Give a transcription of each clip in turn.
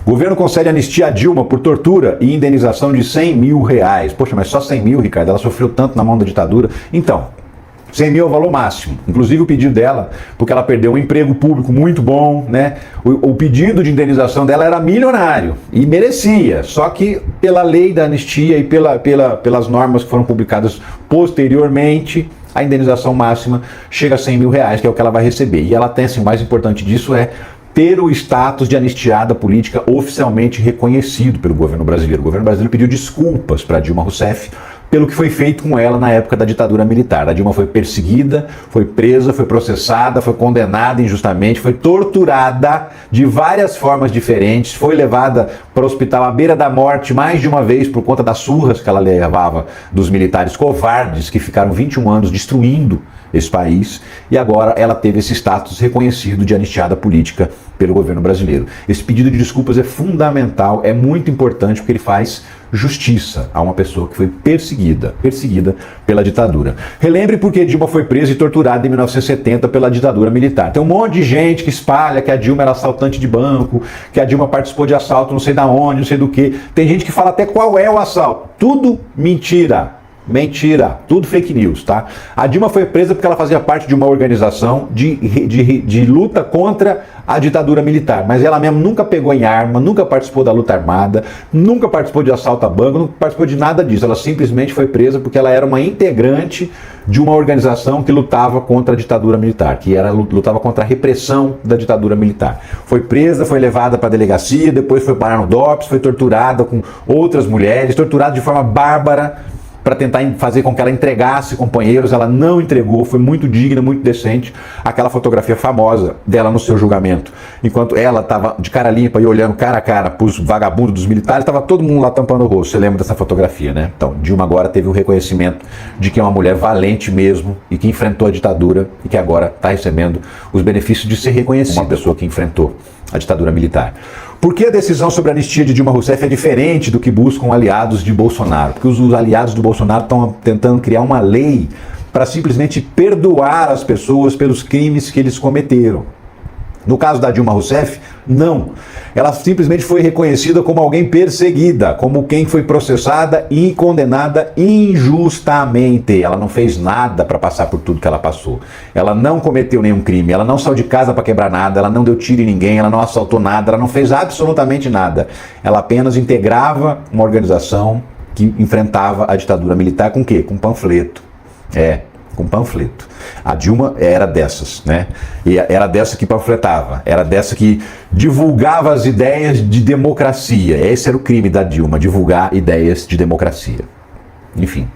O governo concede anistia a Dilma por tortura e indenização de R$100 mil. Poxa, mas só 100 mil, Ricardo? Ela sofreu tanto na mão da ditadura. Então, 100 mil é o valor máximo. Inclusive o pedido dela, porque ela perdeu um emprego público muito bom, né? O pedido de indenização dela era milionário e merecia. Só que pela lei da anistia e pelas normas que foram publicadas posteriormente, a indenização máxima chega a R$100 mil, que é o que ela vai receber. E ela tem, assim, o mais importante disso é ter o status de anistiada política oficialmente reconhecido pelo governo brasileiro. O governo brasileiro pediu desculpas para Dilma Rousseff pelo que foi feito com ela na época da ditadura militar. A Dilma foi perseguida, foi presa, foi processada, foi condenada injustamente, foi torturada de várias formas diferentes, foi levada para o hospital à beira da morte mais de uma vez por conta das surras que ela levava dos militares covardes que ficaram 21 anos destruindo esse país, e agora ela teve esse status reconhecido de anistiada política pelo governo brasileiro. Esse pedido de desculpas é fundamental, é muito importante, porque ele faz justiça a uma pessoa que foi perseguida pela ditadura. Relembre porque Dilma foi presa e torturada em 1970 pela ditadura militar. Tem um monte de gente que espalha que a Dilma era assaltante de banco, que a Dilma participou de assalto não sei da onde, não sei do que. Tem gente que fala até qual é o assalto. Tudo mentira. Mentira, tudo fake news, tá? A Dilma foi presa porque ela fazia parte de uma organização de luta contra a ditadura militar, mas ela mesma nunca pegou em arma, nunca participou da luta armada, nunca participou de assalto a banco, nunca participou de nada disso. Ela simplesmente foi presa porque ela era uma integrante de uma organização que lutava contra a ditadura militar, lutava contra a repressão da ditadura militar. Foi presa, foi levada para a delegacia, depois foi parar no DOPS, foi torturada com outras mulheres, torturada de forma bárbara, para tentar fazer com que ela entregasse companheiros. Ela não entregou, foi muito digna, muito decente. Aquela fotografia famosa dela no seu julgamento, enquanto ela estava de cara limpa e olhando cara a cara para os vagabundos dos militares, estava todo mundo lá tampando o rosto. Você lembra dessa fotografia, né? Então, Dilma agora teve o reconhecimento de que é uma mulher valente mesmo e que enfrentou a ditadura e que agora está recebendo os benefícios de ser reconhecida, uma pessoa que enfrentou a ditadura militar. Por que a decisão sobre a anistia de Dilma Rousseff é diferente do que buscam aliados de Bolsonaro? Porque os aliados do Bolsonaro estão tentando criar uma lei para simplesmente perdoar as pessoas pelos crimes que eles cometeram. No caso da Dilma Rousseff, não. Ela simplesmente foi reconhecida como alguém perseguida, como quem foi processada e condenada injustamente. Ela não fez nada para passar por tudo que ela passou. Ela não cometeu nenhum crime, ela não saiu de casa para quebrar nada, ela não deu tiro em ninguém, ela não assaltou nada, ela não fez absolutamente nada. Ela apenas integrava uma organização que enfrentava a ditadura militar com o quê? Com panfleto. Com panfleto. A Dilma era dessas, né? E era dessa que panfletava, era dessa que divulgava as ideias de democracia. Esse era o crime da Dilma, divulgar ideias de democracia. Enfim,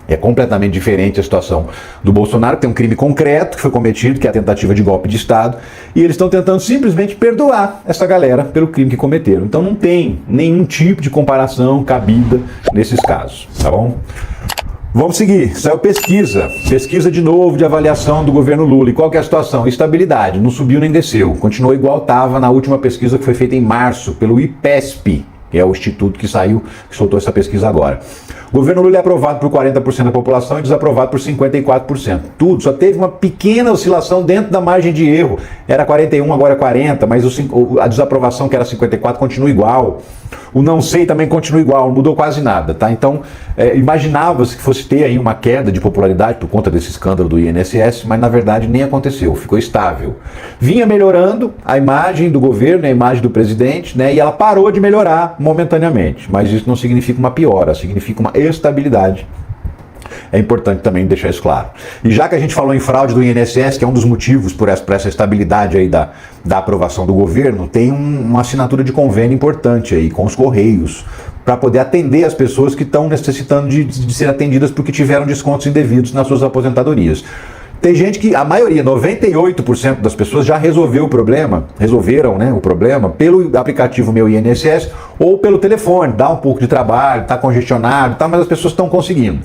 é completamente diferente a situação do Bolsonaro, que tem um crime concreto que foi cometido, que é a tentativa de golpe de Estado, e eles estão tentando simplesmente perdoar essa galera pelo crime que cometeram. Então não tem nenhum tipo de comparação cabida nesses casos, tá bom? Vamos seguir. Saiu pesquisa de novo de avaliação do governo Lula. E qual que é a situação? Estabilidade, não subiu nem desceu. Continuou igual estava na última pesquisa que foi feita em março pelo IPESP, que é o instituto que soltou essa pesquisa agora. O governo Lula é aprovado por 40% da população e desaprovado por 54%. Tudo, só teve uma pequena oscilação dentro da margem de erro. Era 41, agora é 40, mas a desaprovação, que era 54, continua igual. O não sei também continua igual, não mudou quase nada, tá? Então, imaginava-se que fosse ter aí uma queda de popularidade por conta desse escândalo do INSS, mas na verdade nem aconteceu, ficou estável. Vinha melhorando a imagem do governo, a imagem do presidente, né? E ela parou de melhorar momentaneamente, mas isso não significa uma piora, significa uma estabilidade. É importante também deixar isso claro. E já que a gente falou em fraude do INSS, que é um dos motivos por essa estabilidade aí da aprovação do governo, tem uma assinatura de convênio importante aí com os Correios, para poder atender as pessoas que estão necessitando de ser atendidas porque tiveram descontos indevidos nas suas aposentadorias. Tem gente que, a maioria, 98% das pessoas já resolveram o problema pelo aplicativo Meu INSS ou pelo telefone. Dá um pouco de trabalho, está congestionado, mas as pessoas estão conseguindo.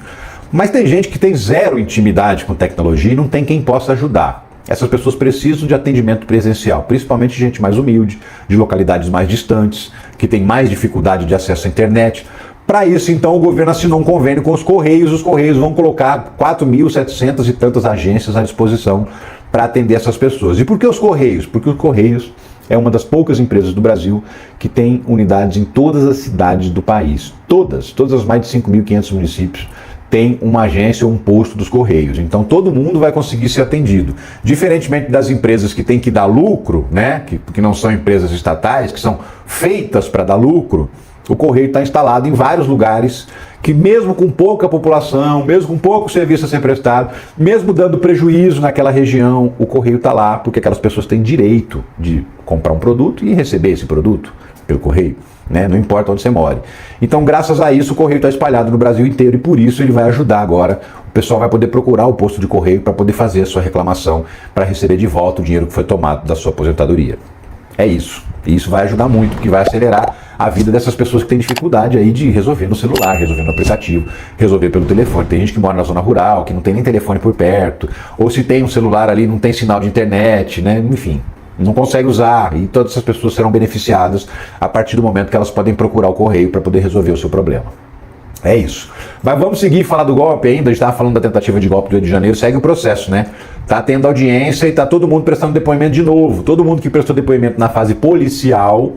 Mas tem gente que tem zero intimidade com tecnologia e não tem quem possa ajudar. Essas pessoas precisam de atendimento presencial, principalmente gente mais humilde, de localidades mais distantes, que tem mais dificuldade de acesso à internet. Para isso, então, o governo assinou um convênio com os Correios. Os Correios vão colocar 4.700 e tantas agências à disposição para atender essas pessoas. E por que os Correios? Porque os Correios é uma das poucas empresas do Brasil que tem unidades em todas as cidades do país. Todas as mais de 5.500 municípios tem uma agência ou um posto dos Correios. Então todo mundo vai conseguir ser atendido. Diferentemente das empresas que têm que dar lucro, né, que não são empresas estatais, que são feitas para dar lucro, o Correio está instalado em vários lugares que mesmo com pouca população, mesmo com pouco serviço a ser prestado, mesmo dando prejuízo naquela região, o Correio está lá porque aquelas pessoas têm direito de comprar um produto e receber esse produto pelo Correio, né? Não importa onde você more. Então, graças a isso, o Correio está espalhado no Brasil inteiro e por isso ele vai ajudar agora. O pessoal vai poder procurar o posto de Correio para poder fazer a sua reclamação, para receber de volta o dinheiro que foi tomado da sua aposentadoria. É isso. E isso vai ajudar muito, porque vai acelerar a vida dessas pessoas que têm dificuldade aí de resolver no celular, resolver no aplicativo, resolver pelo telefone. Tem gente que mora na zona rural, que não tem nem telefone por perto, ou se tem um celular ali, não tem sinal de internet, né? Enfim, não consegue usar. E todas essas pessoas serão beneficiadas a partir do momento que elas podem procurar o Correio para poder resolver o seu problema. É isso. Mas vamos seguir e falar do golpe ainda. A gente estava falando da tentativa de golpe do Rio de Janeiro. Segue o processo, né? Tá tendo audiência e tá todo mundo prestando depoimento de novo. Todo mundo que prestou depoimento na fase policial,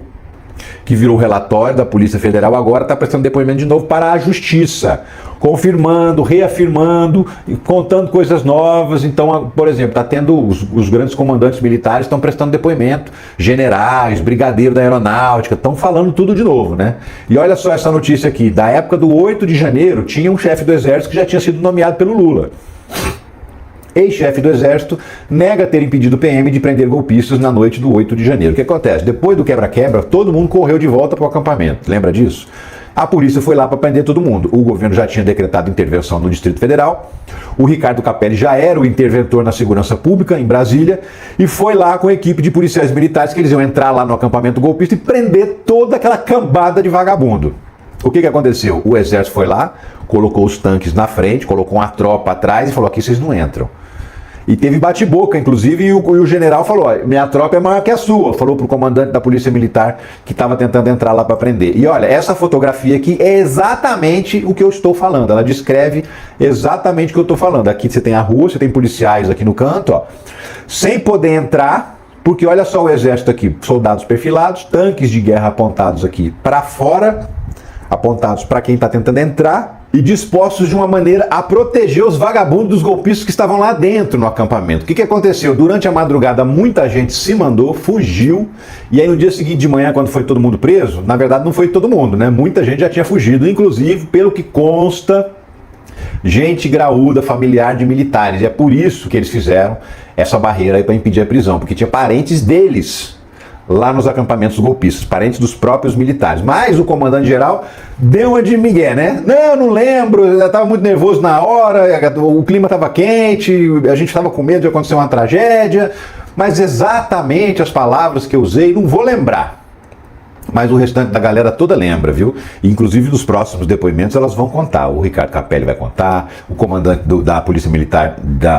que virou relatório da Polícia Federal, agora está prestando depoimento de novo para a Justiça, confirmando, reafirmando, contando coisas novas. Então, por exemplo, está tendo os grandes comandantes militares estão prestando depoimento, generais, brigadeiros da aeronáutica, estão falando tudo de novo, né? E olha só essa notícia aqui, da época do 8 de janeiro, tinha um chefe do Exército que já tinha sido nomeado pelo Lula. Ex-chefe do Exército nega ter impedido o PM de prender golpistas na noite do 8 de janeiro. O que acontece? Depois do quebra-quebra, todo mundo correu de volta para o acampamento. Lembra disso? A polícia foi lá para prender todo mundo. O governo já tinha decretado intervenção no Distrito Federal. O Ricardo Capelli já era o interventor na segurança pública em Brasília e foi lá com a equipe de policiais militares que eles iam entrar lá no acampamento golpista e prender toda aquela cambada de vagabundo. O que aconteceu? O Exército foi lá, colocou os tanques na frente, colocou uma tropa atrás e falou: aqui vocês não entram. E teve bate-boca, inclusive, e o general falou: minha tropa é maior que a sua. Falou pro comandante da Polícia Militar que estava tentando entrar lá para prender. E olha, essa fotografia aqui é exatamente o que eu estou falando. Ela descreve exatamente o que eu estou falando. Aqui você tem a rua, você tem policiais aqui no canto, ó, sem poder entrar, porque olha só o exército aqui, soldados perfilados, tanques de guerra apontados aqui para fora, apontados para quem está tentando entrar, e dispostos de uma maneira a proteger os vagabundos dos golpistas que estavam lá dentro no acampamento. O que aconteceu? Durante a madrugada, muita gente se mandou, fugiu, e aí no dia seguinte de manhã, quando foi todo mundo preso, na verdade não foi todo mundo, né? Muita gente já tinha fugido, inclusive, pelo que consta, gente graúda, familiar de militares. E é por isso que eles fizeram essa barreira aí para impedir a prisão, porque tinha parentes deles lá nos acampamentos golpistas, parentes dos próprios militares. Mas o comandante-geral deu uma de migué, né? Não lembro, eu estava muito nervoso na hora, o clima estava quente, a gente estava com medo de acontecer uma tragédia, mas exatamente as palavras que eu usei, não vou lembrar. Mas o restante da galera toda lembra, viu? E, inclusive nos próximos depoimentos elas vão contar. O Ricardo Capelli vai contar, o comandante da Polícia Militar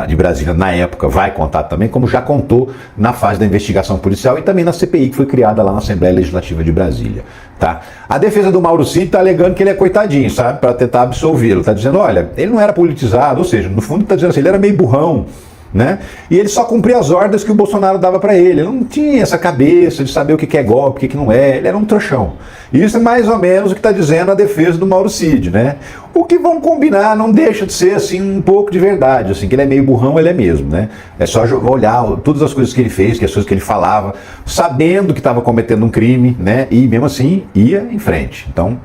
de Brasília na época vai contar também, como já contou na fase da investigação policial e também na CPI que foi criada lá na Assembleia Legislativa de Brasília. Tá? A defesa do Mauro Cid está alegando que ele é coitadinho, sabe? Para tentar absolvê-lo. Está dizendo, olha, ele não era politizado, ou seja, no fundo está dizendo assim, ele era meio burrão, né? E ele só cumpria as ordens que o Bolsonaro dava para ele. Ele não tinha essa cabeça de saber o que é golpe, o que não é. Ele era um trouxão. Isso é mais ou menos o que está dizendo a defesa do Mauro Cid, né? O que vão combinar não deixa de ser assim um pouco de verdade, assim, que ele é meio burrão, ele é mesmo, né? É só olhar todas as coisas que ele fez, que as coisas que ele falava, sabendo que estava cometendo um crime, né? E mesmo assim ia em frente. Então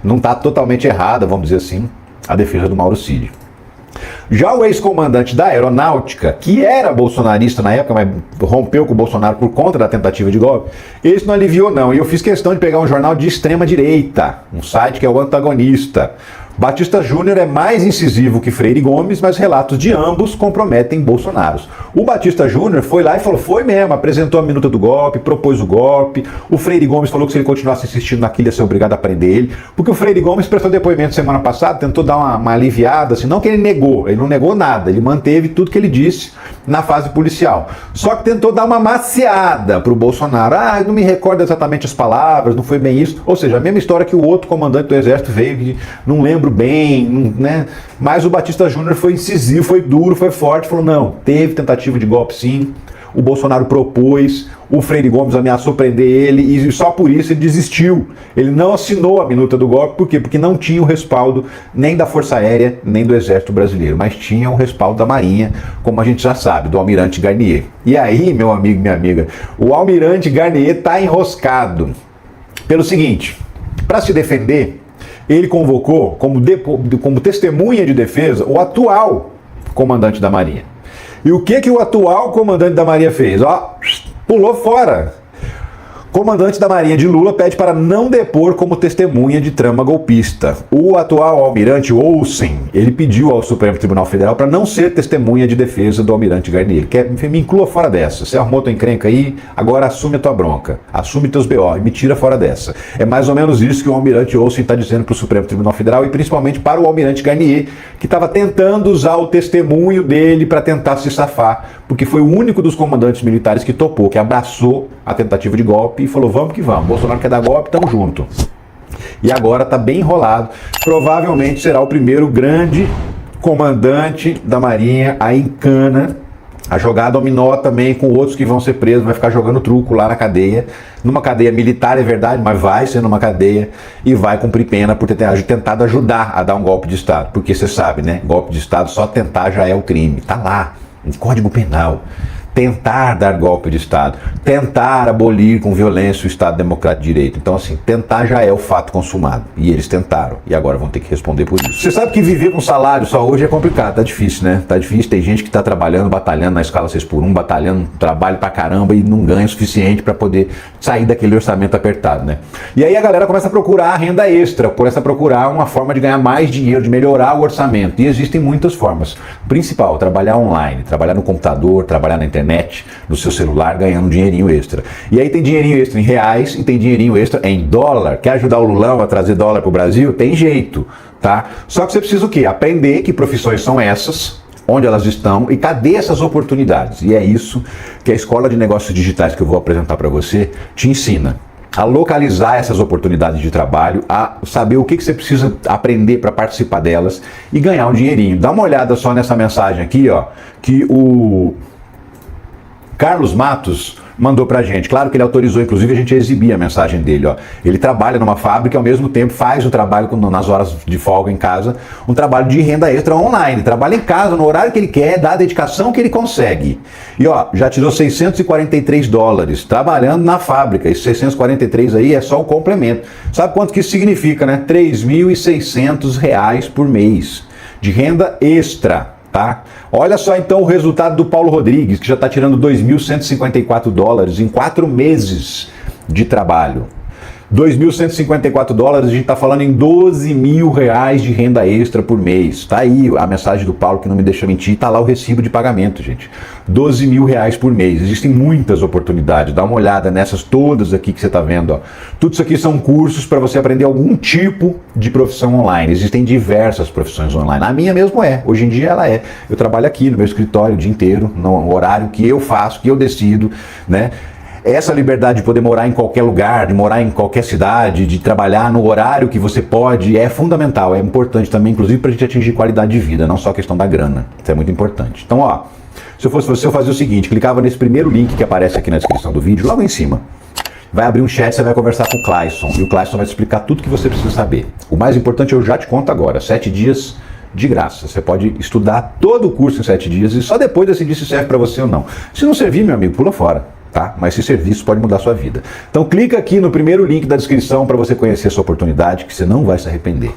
não está totalmente errada, vamos dizer assim, a defesa do Mauro Cid. Já o ex-comandante da aeronáutica, que era bolsonarista na época, mas rompeu com o Bolsonaro por conta da tentativa de golpe, esse não aliviou não. E eu fiz questão de pegar um jornal de extrema direita, um site que é o Antagonista. Batista Júnior é mais incisivo que Freire Gomes, mas relatos de ambos comprometem Bolsonaro. O Batista Júnior foi lá e falou, foi mesmo, apresentou a minuta do golpe, propôs o golpe. O Freire Gomes falou que se ele continuasse insistindo naquilo ia ser obrigado a prender ele, porque o Freire Gomes prestou depoimento semana passada, tentou dar uma aliviada, assim, não que ele não negou nada, ele manteve tudo que ele disse na fase policial. Só que tentou dar uma maciada pro Bolsonaro. Ah, eu não me recordo exatamente as palavras, não foi bem isso. Ou seja, a mesma história que o outro comandante do Exército veio, que não lembro bem, né? Mas o Batista Júnior foi incisivo, foi duro, foi forte, falou, não, teve tentativa de golpe sim. o Bolsonaro propôs, o Freire Gomes ameaçou prender ele e só por isso ele desistiu. Ele não assinou a minuta do golpe, por quê? Porque não tinha o respaldo nem da Força Aérea, nem do Exército Brasileiro, mas tinha o respaldo da Marinha, como a gente já sabe, do Almirante Garnier. E aí, meu amigo, minha amiga, o Almirante Garnier está enroscado pelo seguinte: para se defender, ele convocou como testemunha de defesa o atual comandante da Marinha. E o que o atual comandante da Marinha fez? Ó, pulou fora. Comandante da Marinha de Lula pede para não depor como testemunha de trama golpista. O atual almirante Olsen, ele pediu ao Supremo Tribunal Federal para não ser testemunha de defesa do almirante Garnier. Me inclua fora dessa. Você arrumou tua encrenca aí, agora assume a tua bronca. Assume teus BO e me tira fora dessa. É mais ou menos isso que o almirante Olsen está dizendo para o Supremo Tribunal Federal e principalmente para o almirante Garnier, que estava tentando usar o testemunho dele para tentar se safar, porque foi o único dos comandantes militares que topou, que abraçou a tentativa de golpe e falou: vamos que vamos, Bolsonaro quer dar golpe, tamo junto. E agora tá bem enrolado. Provavelmente será o primeiro grande comandante da Marinha a encana, a jogar dominó também com outros que vão ser presos, vai ficar jogando truco lá na cadeia, numa cadeia militar, é verdade, mas vai ser numa cadeia e vai cumprir pena por ter tentado ajudar a dar um golpe de Estado. Porque você sabe, né? Golpe de Estado, só tentar já é o crime. Tá lá, em Código Penal. Tentar dar golpe de Estado, tentar abolir com violência o Estado Democrático de Direito. Então, assim, tentar já é o fato consumado. E eles tentaram. E agora vão ter que responder por isso. Você sabe que viver com salário só hoje é complicado. Tá difícil, né? Tá difícil. Tem gente que tá trabalhando, batalhando na escala 6x1, batalhando, trabalho pra caramba e não ganha o suficiente para poder sair daquele orçamento apertado, né? E aí a galera começa a procurar renda extra, começa a procurar uma forma de ganhar mais dinheiro, de melhorar o orçamento. E existem muitas formas. Principal, trabalhar online, trabalhar no computador, trabalhar na internet, no seu celular, ganhando um dinheirinho extra. E aí tem dinheirinho extra em reais e tem dinheirinho extra em dólar. Quer ajudar o Lulão a trazer dólar para o Brasil? Tem jeito, tá? Só que você precisa o quê? Aprender que profissões são essas, onde elas estão e cadê essas oportunidades. E é isso que a Escola de Negócios Digitais que eu vou apresentar para você te ensina. A localizar essas oportunidades de trabalho, a saber o que você precisa aprender para participar delas e ganhar um dinheirinho. Dá uma olhada só nessa mensagem aqui, ó, que o Carlos Matos mandou pra gente. Claro que ele autorizou, inclusive, a gente a exibir a mensagem dele, ó. Ele trabalha numa fábrica e ao mesmo tempo faz o trabalho nas horas de folga em casa, um trabalho de renda extra online. Trabalha em casa, no horário que ele quer, dá a dedicação que ele consegue. E ó, já tirou 643 dólares trabalhando na fábrica. Esses 643 aí é só o complemento. Sabe quanto que isso significa, né? 3.600 reais por mês de renda extra. Tá? Olha só então o resultado do Paulo Rodrigues, que já está tirando 2.154 dólares em 4 meses de trabalho. 2.154 dólares, a gente está falando em 12 mil reais de renda extra por mês. Tá aí a mensagem do Paulo que não me deixa mentir, tá lá o recibo de pagamento, gente. 12 mil reais por mês. Existem muitas oportunidades. Dá uma olhada nessas todas aqui que você está vendo, ó. Tudo isso aqui são cursos para você aprender algum tipo de profissão online. Existem diversas profissões online. A minha mesmo é. Hoje em dia ela é. Eu trabalho aqui no meu escritório o dia inteiro, no horário que eu faço, que eu decido, né? Essa liberdade de poder morar em qualquer lugar, de morar em qualquer cidade, de trabalhar no horário que você pode, é fundamental, é importante também, inclusive para a gente atingir qualidade de vida, não só a questão da grana. Isso é muito importante. Então, ó, se eu fosse você, eu fazia o seguinte, clicava nesse primeiro link que aparece aqui na descrição do vídeo, logo em cima. Vai abrir um chat, você vai conversar com o Clayson, e o Clayson vai te explicar tudo que você precisa saber. O mais importante eu já te conto agora, 7 dias de graça. Você pode estudar todo o curso em 7 dias e só depois decidir se serve para você ou não. Se não servir, meu amigo, pula fora. Tá? Mas esse serviço pode mudar a sua vida. Então clica aqui no primeiro link da descrição para você conhecer essa oportunidade que você não vai se arrepender.